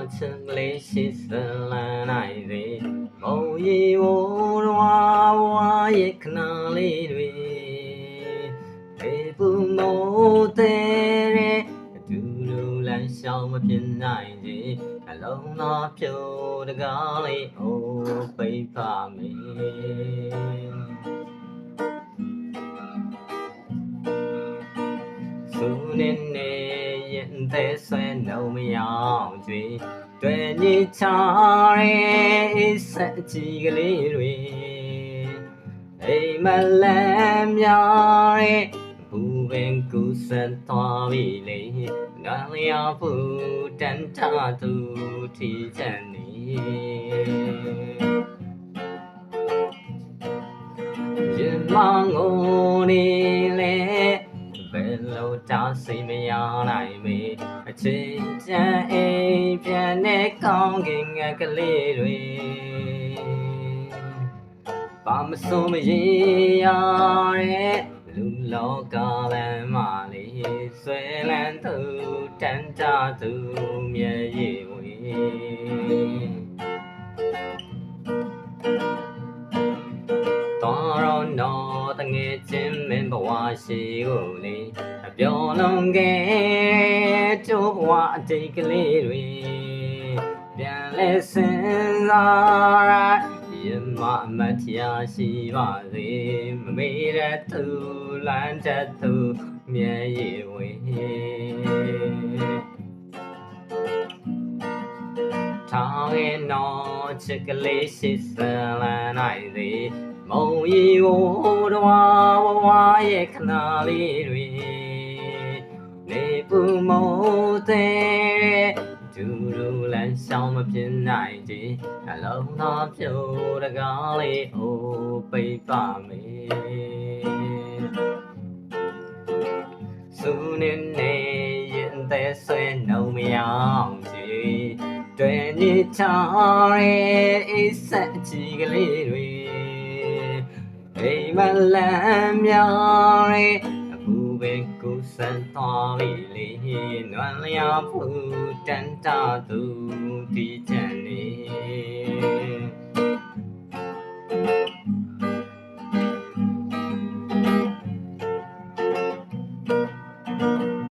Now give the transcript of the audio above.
情里细思来来的，某一我娃也可能里对，背不某的人，嘟噜来笑么偏爱的，老那飘的咖喱哦被怕没。苏年内眼在酸都没要追，对你唱的三几个里瑞，哎嘛来苗的不变故事多美丽，那要不等他都提着你。人忙我哩嘞。ဘယ်လိုတောင်းစိတ်မရနိုင်မေအချိန်ချမ်းအိမ်ပြန်တဲ့ကောင်းကင်ငါကလေးတွေဘာမစိုးမရင်ရတဲ့လူလောကလမ်းမလေးဆွဲလန်းသူတန်တာသူမျက်ရည်ဝေတော်တော်တငယ်ချင်းမင်းဘဝရှိကိုလေပြောလုံးခဲ့ကျိုးဘဝအတိတ်ကလေးတွေပြန်လဲစဉ်းစားရမအမတ်တရားရှိပါစေမမေ့တဲ့သူလမ်းတဲ့သူမျက်ရည်ဝေထောင်းရင်တော့ချစ်ကလေးရှိစလန်းနိုင်စေမုံရီကိုတော်ဝရဲ့ခဏလေးတွေနေပူမုံတဲ့ဒူဒူလမ်းရှောင်းမပြင်းနိုင်သေးအလုံးသားဖြိုးတကားလေးအိုးပိတ်ပါမေစုနေနေရင်တဲ့ဆွေနှုံမရောက်ကြီးတွင်ညချရဲ့အိဆက်ကြီးကလေးတွေအိမ်မလမ်းမြောင်ရဲအခုပဲကိုစံတော်လေးလေးနွမ်းလျာဖူတန်တာသူဒီချန်